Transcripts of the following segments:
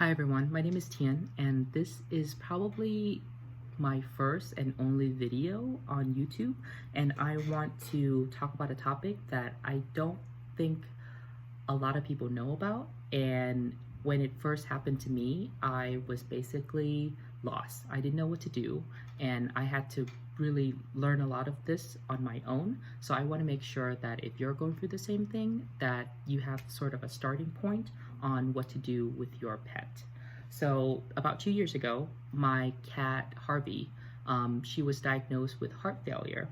Hi everyone, my name is Tian, and this is probably my first and only video on YouTube, and I want to talk about a topic that I don't think a lot of people know about. And when it first happened to me, I was basically lost. I didn't know what to do, and I had to really learn a lot of this on my own. So I want to make sure that if you're going through the same thing, that you have sort of a starting point on what to do with your pet. So about 2 years ago, my cat Harvey, she was diagnosed with heart failure,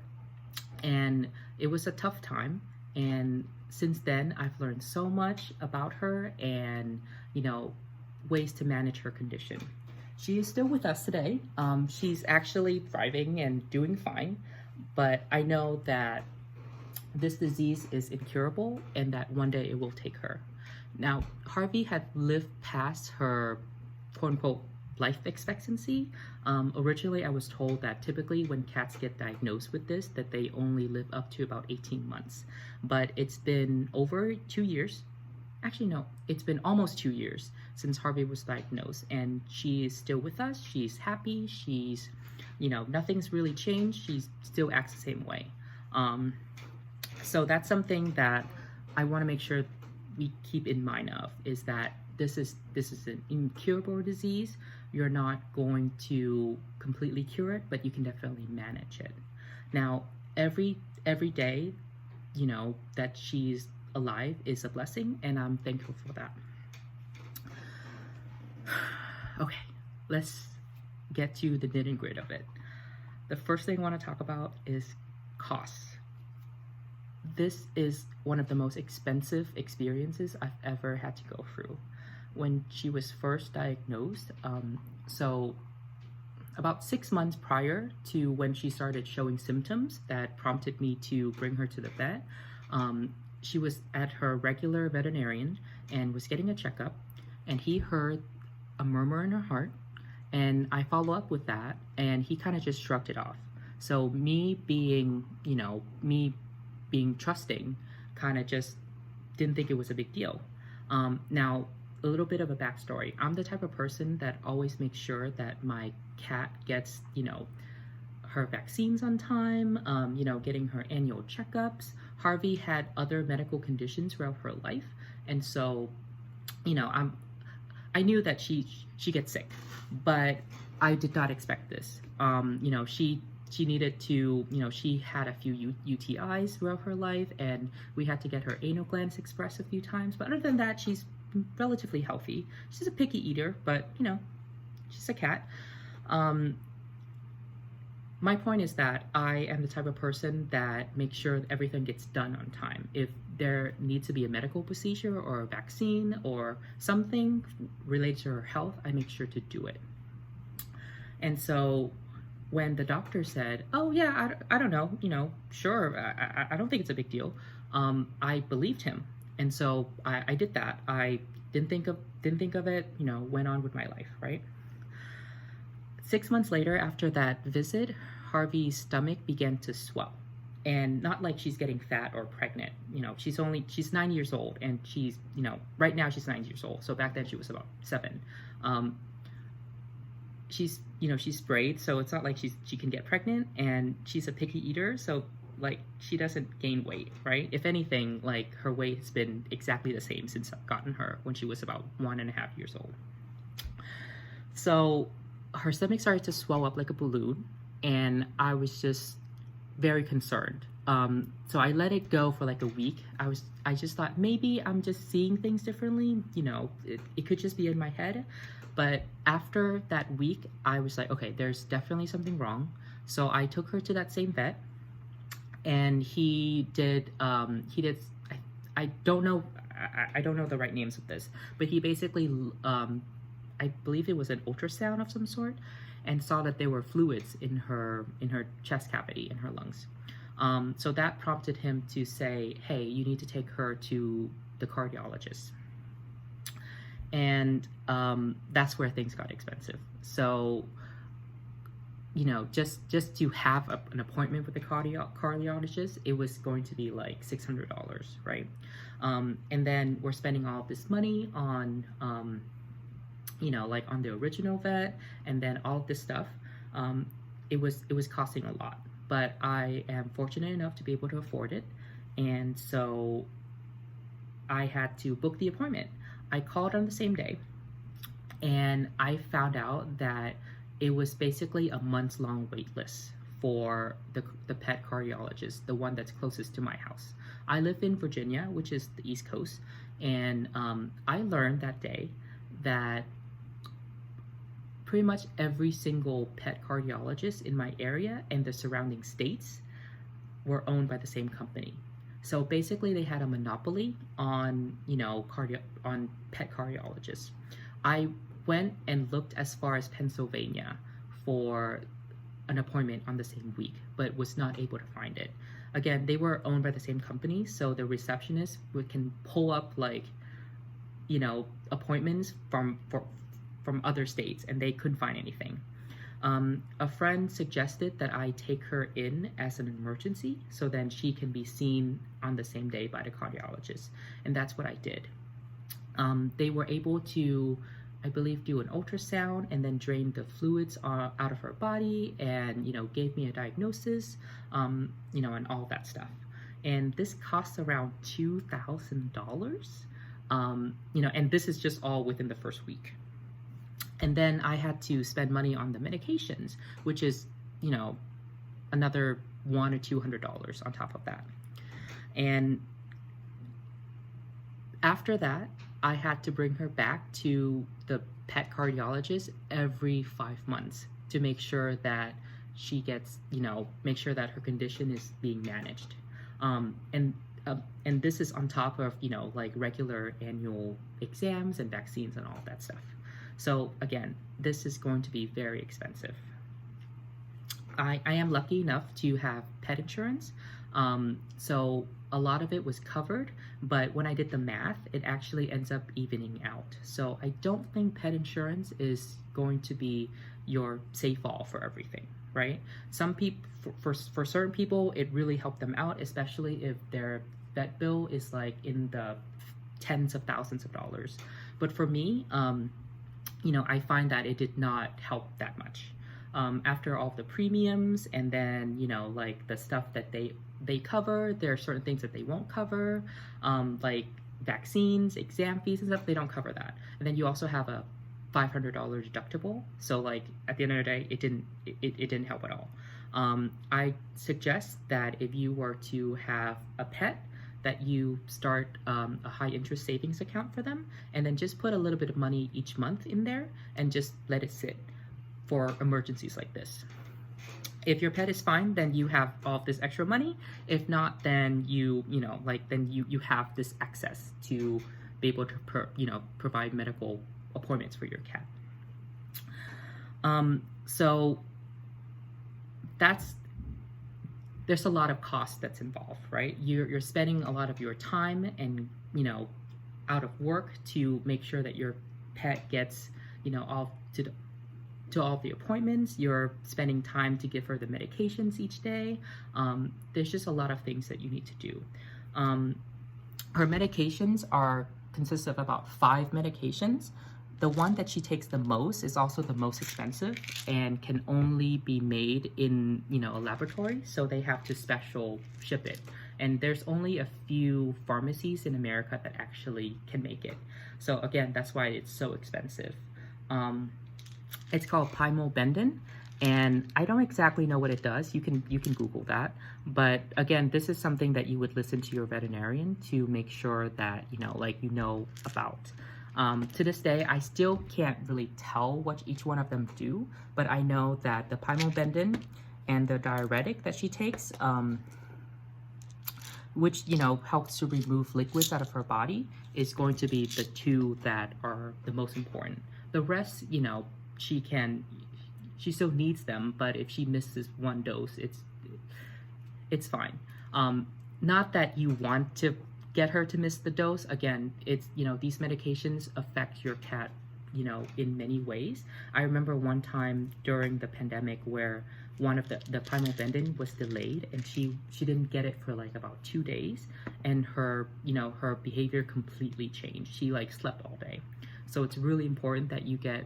and it was a tough time. And since then, I've learned so much about her and, ways to manage her condition. She is still with us today. She's actually thriving and doing fine, but I know that this disease is incurable and that one day it will take her. Now, Harvey had lived past her quote unquote life expectancy. Originally, I was told that typically when cats get diagnosed with this, that they only live up to about 18 months. But it's been over 2 years. Actually, no, it's been almost 2 years since Harvey was diagnosed, and she is still with us. She's happy. She's, nothing's really changed. She still acts the same way. So that's something that I want to make sure we keep in mind of, is that this is an incurable disease. You're not going to completely cure it, but you can definitely manage it. Now, every day, that she's alive is a blessing, and I'm thankful for that. Okay, let's get to the nitty gritty of it. The first thing I want to talk about is costs. This is one of the most expensive experiences I've ever had to go through. When she was first diagnosed, so about 6 months prior to when she started showing symptoms that prompted me to bring her to the vet, she was at her regular veterinarian and was getting a checkup, and he heard a murmur in her heart, and I follow up with that, and he kind of just shrugged it off. So me being trusting, kind of just didn't think it was a big deal. Now, a little bit of a backstory. I'm the type of person that always makes sure that my cat gets, her vaccines on time, getting her annual checkups. Harvey had other medical conditions throughout her life, and so, I knew that she gets sick, but I did not expect this. She needed to, she had a few UTIs throughout her life, and we had to get her anal glands expressed a few times. But other than that, she's relatively healthy. She's a picky eater, but, she's a cat. My point is that I am the type of person that makes sure everything gets done on time. If there needs to be a medical procedure or a vaccine or something related to her health, I make sure to do it. And so when the doctor said, "Oh yeah, I don't know, sure, I don't think it's a big deal," I believed him, and so I did that. I didn't think of it, went on with my life, right? 6 months later, after that visit, Harvey's stomach began to swell, and not like she's getting fat or pregnant. She's 9 years old, and she's, right now she's 9 years old. So back then she was about 7. She's sprayed, so it's not like she can get pregnant, and she's a picky eater, so like she doesn't gain weight, right? If anything, like her weight has been exactly the same since I've gotten her when she was about 1.5 years old. So her stomach started to swell up like a balloon, and I was just very concerned. So I let it go for like a week. I just thought maybe I'm just seeing things differently. It could just be in my head. But after that week, I was like, okay, there's definitely something wrong. So I took her to that same vet, and he did. I don't know the right names of this, but he basically, I believe it was an ultrasound of some sort, and saw that there were fluids in her chest cavity, in her lungs. So that prompted him to say, hey, you need to take her to the cardiologist. And that's where things got expensive. So, just to have an appointment with the cardiologist, it was going to be like $600, right? And then we're spending all this money on like on the original vet, and then all of this stuff. It was costing a lot, but I am fortunate enough to be able to afford it, and so I had to book the appointment. I called on the same day, and I found out that it was basically a months long wait list for the pet cardiologist, the one that's closest to my house. I live in Virginia, which is the East Coast, and I learned that day that pretty much every single pet cardiologist in my area and the surrounding states were owned by the same company. So basically, they had a monopoly on on pet cardiologists. I went and looked as far as Pennsylvania for an appointment on the same week, but was not able to find it. Again, they were owned by the same company, so the receptionist can pull up appointments from other states, and they couldn't find anything. A friend suggested that I take her in as an emergency, so then she can be seen on the same day by the cardiologist, and that's what I did. They were able to, I believe, do an ultrasound and then drain the fluids out of her body, and gave me a diagnosis, and all that stuff. And this costs around $2,000, and this is just all within the first week. And then I had to spend money on the medications, which is, another $100 or $200 on top of that. And after that, I had to bring her back to the pet cardiologist every 5 months to make sure that she gets, make sure that her condition is being managed. And this is on top of, regular annual exams and vaccines and all that stuff. So again, this is going to be very expensive. I am lucky enough to have pet insurance. So a lot of it was covered, but when I did the math, it actually ends up evening out. So I don't think pet insurance is going to be your safe all for everything, right? Some people, for certain people, it really helped them out, especially if their vet bill is like in the tens of thousands of dollars. But for me, I find that it did not help that much. After all the premiums and then, the stuff that they cover, there are certain things that they won't cover, like vaccines, exam fees and stuff, they don't cover that. And then you also have a $500 deductible. So at the end of the day, it didn't help at all. I suggest that if you were to have a pet, that you start a high interest savings account for them, and then just put a little bit of money each month in there and just let it sit for emergencies like this. If your pet is fine, then you have all of this extra money. If not, then you have this access to be able to provide medical appointments for your cat. So there's a lot of cost that's involved, right? You're spending a lot of your time and, out of work to make sure that your pet gets, all to all the appointments. You're spending time to give her the medications each day. There's just a lot of things that you need to do. Her medications consist of about 5 medications. The one that she takes the most is also the most expensive and can only be made in, a laboratory. So they have to special ship it. And there's only a few pharmacies in America that actually can make it. So again, that's why it's so expensive. It's called Pymobendin, and I don't exactly know what it does. You can Google that. But again, this is something that you would listen to your veterinarian to make sure that, about. To this day, I still can't really tell what each one of them do, but I know that the Pymobendin and the diuretic that she takes, which, helps to remove liquids out of her body, is going to be the 2 that are the most important. The rest, she still needs them, but if she misses one dose, it's fine. Not that you want to get her to miss the dose. Again, it's, these medications affect your cat, in many ways. I remember one time during the pandemic where one of the Pymobendin was delayed, and she didn't get it for about 2 days, and her, her behavior completely changed. She slept all day. So it's really important that you get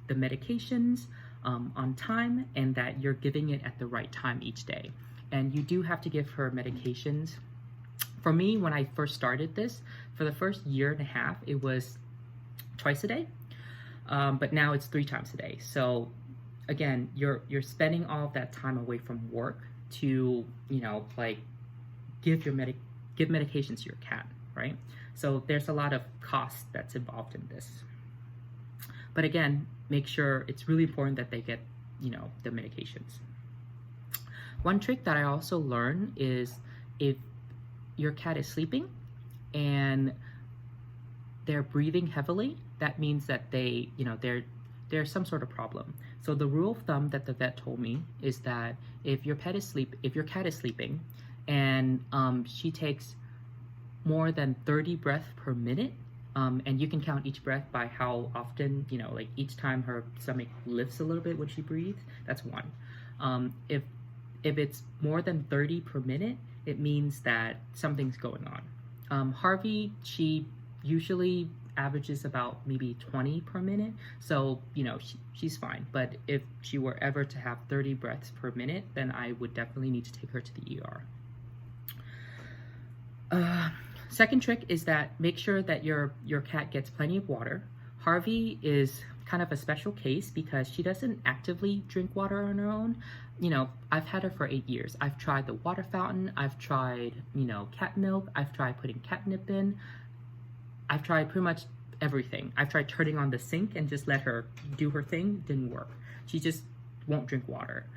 the medications on time and that you're giving it at the right time each day. And you do have to give her medications. For me, when I first started this, for the first year and a half, it was twice a day, but now it's 3 times a day. So again, you're spending all of that time away from work to, you know, like give medications to your cat, right? So there's a lot of cost that's involved in this. But again, make sure it's really important that they get, you know, the medications. One trick that I also learned is if your cat is sleeping and they're breathing heavily, that means that they, you know, there's some sort of problem. So the rule of thumb that the vet told me is that if your cat is sleeping and she takes more than 30 breaths per minute, and you can count each breath by how often, you know, like each time her stomach lifts a little bit when she breathes, that's 1. If it's more than 30 per minute, it means that something's going on. Harvey, she usually averages about maybe 20 per minute, so you know she's fine. But if she were ever to have 30 breaths per minute, then I would definitely need to take her to the ER. Second trick is that make sure that your cat gets plenty of water. Harvey is kind of a special case because she doesn't actively drink water on her own. You know, I've had her for 8 years. I've tried the water fountain. I've tried, you know, cat milk. I've tried putting catnip in. I've tried pretty much everything. I've tried turning on the sink and just let her do her thing. Didn't work. She just won't drink water.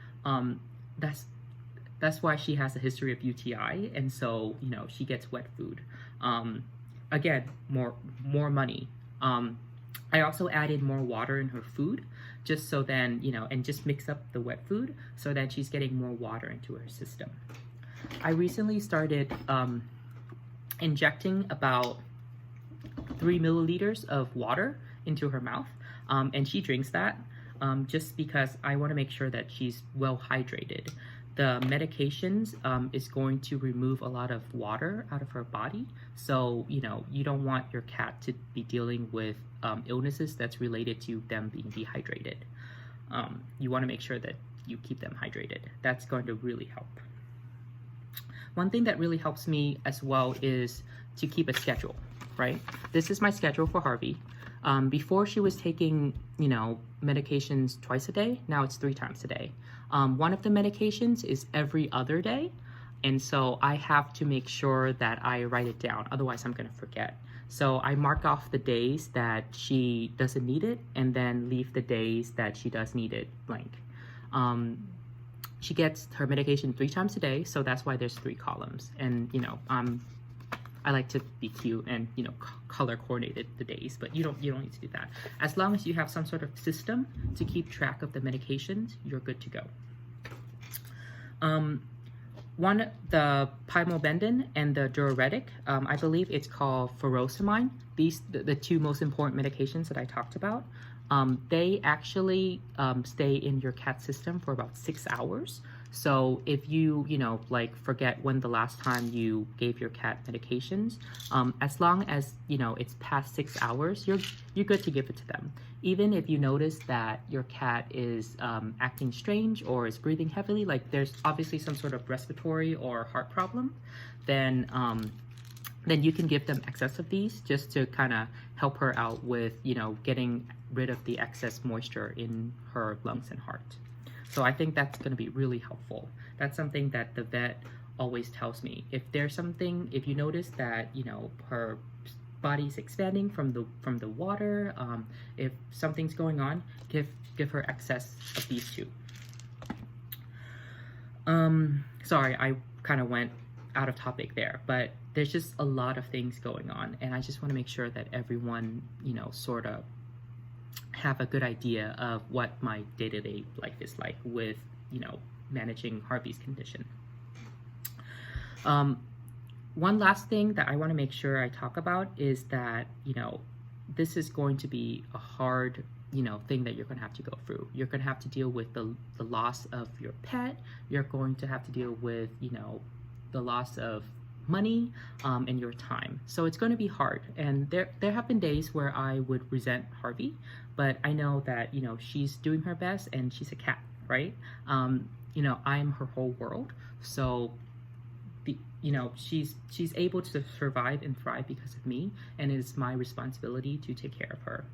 That's why she has a history of UTI, and so, you know, she gets wet food. Again, more money. I also added more water in her food, just so then, you know, and just mix up the wet food so that she's getting more water into her system. I recently started injecting about 3 milliliters of water into her mouth, and she drinks that just because I want to make sure that she's well hydrated. The medications is going to remove a lot of water out of her body. So, you know, you don't want your cat to be dealing with illnesses that's related to them being dehydrated. You want to make sure that you keep them hydrated. That's going to really help. One thing that really helps me as well is to keep a schedule, right? This is my schedule for Harvey. Before she was taking, you know, medications twice a day. Now it's 3 times a day. One of the medications is every other day. And so I have to make sure that I write it down. Otherwise, I'm going to forget. So I mark off the days that she doesn't need it and then leave the days that she does need it blank. She gets her medication 3 times a day. So that's why there's 3 columns. And, you know, I like to be cute and, you know, color coordinated the days, but you don't need to do that. As long as you have some sort of system to keep track of the medications, you're good to go. The pymobendin and the diuretic, I believe it's called furosemide. These, the 2 most important medications that I talked about, they actually stay in your cat system for about 6 hours. So if you know, like forget when the last time you gave your cat medications, as long as, you know, it's past 6 hours, you're good to give it to them. Even if you notice that your cat is acting strange or is breathing heavily, like there's obviously some sort of respiratory or heart problem, then you can give them excess of these just to kind of help her out with, you know, getting rid of the excess moisture in her lungs and heart. So I think that's going to be really helpful. That's something that the vet always tells me. If there's something, if you notice that, you know, her body's expanding from the water, if something's going on, give her excess of these 2. Sorry, I kind of went out of topic there, but there's just a lot of things going on, and I just want to make sure that everyone, you know, sort of have a good idea of what my day-to-day life is like with, you know, managing Harvey's condition. One last thing that I want to make sure I talk about is that, you know, this is going to be a hard, you know, thing that you're going to have to go through. You're going to have to deal with the loss of your pet. You're going to have to deal with, you know, the loss of money and your time. So it's going to be hard. And there have been days where I would resent Harvey, but I know that, you know, she's doing her best and she's a cat, right? You know, I'm her whole world. So you know, she's able to survive and thrive because of me, and it is my responsibility to take care of her.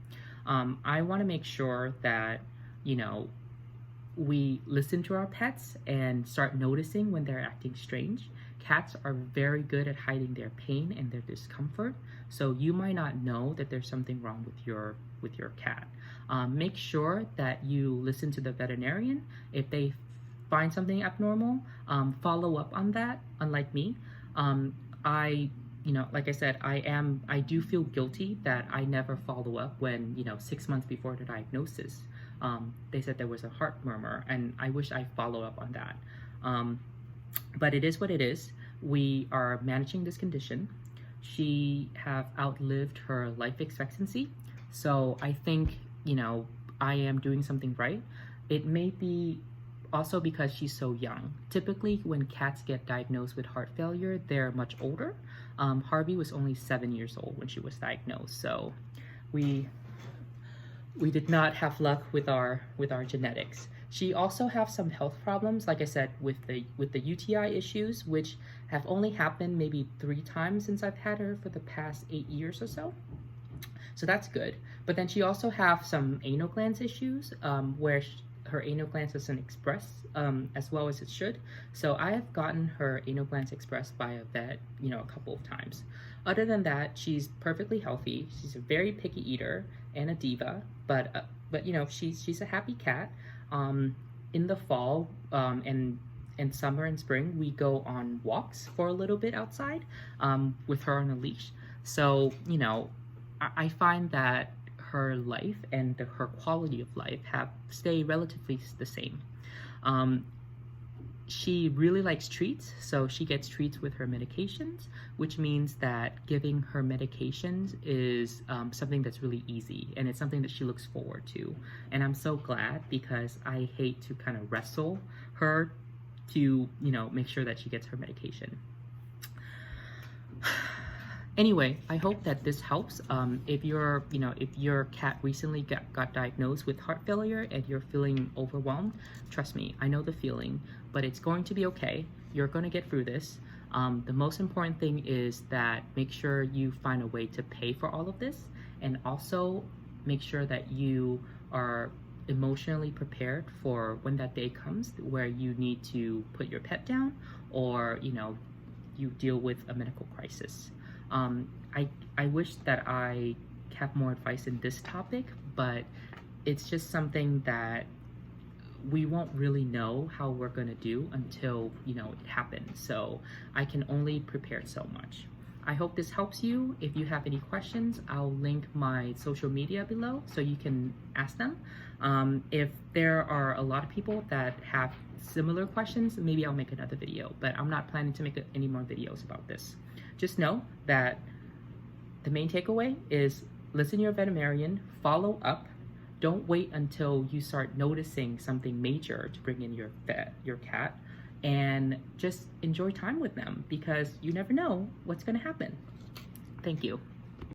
I want to make sure that, you know, we listen to our pets and start noticing when they're acting strange. Cats are very good at hiding their pain and their discomfort, so you might not know that there's something wrong with your cat. Make sure that you listen to the veterinarian. If they find something abnormal, follow up on that. Unlike me, you know, like I said, I do feel guilty that I never follow up when, you know, 6 months before the diagnosis, they said there was a heart murmur, and I wish I followed up on that. But it is what it is. We are managing this condition. She have outlived her life expectancy, so I think, you know, I am doing something right. It may be also because she's so young. Typically, when cats get diagnosed with heart failure, they're much older. Harvey was only 7 years old when she was diagnosed, so we did not have luck with our genetics. She also has some health problems, like I said, with the UTI issues, which have only happened maybe 3 times since I've had her for the past 8 years or so. So that's good. But then she also has some anal glands issues, where her anal glands doesn't express as well as it should. So I have gotten her anal glands expressed by a vet, you know, a couple of times. Other than that, she's perfectly healthy. She's a very picky eater and a diva, but you know, she's a happy cat. In the fall and summer and spring, we go on walks for a little bit outside with her on a leash. So, you know, I find that her life and her quality of life have stayed relatively the same. She really likes treats, so she gets treats with her medications, which means that giving her medications is something that's really easy, and it's something that she looks forward to. And I'm so glad, because I hate to kind of wrestle her to, you know, make sure that she gets her medication. Anyway, I hope that this helps. If your cat recently got diagnosed with heart failure and you're feeling overwhelmed, trust me, I know the feeling, but it's going to be okay. You're going to get through this. The most important thing is that make sure you find a way to pay for all of this, and also make sure that you are emotionally prepared for when that day comes where you need to put your pet down, or, you know, you deal with a medical crisis. I wish that I have more advice in this topic, but it's just something that we won't really know how we're going to do until, you know, it happens. So I can only prepare so much. I hope this helps you. If you have any questions, I'll link my social media below so you can ask them. If there are a lot of people that have similar questions, maybe I'll make another video, but I'm not planning to make any more videos about this. Just know that the main takeaway is listen to your veterinarian, follow up. Don't wait until you start noticing something major to bring in your cat, and just enjoy time with them, because you never know what's going to happen. Thank you.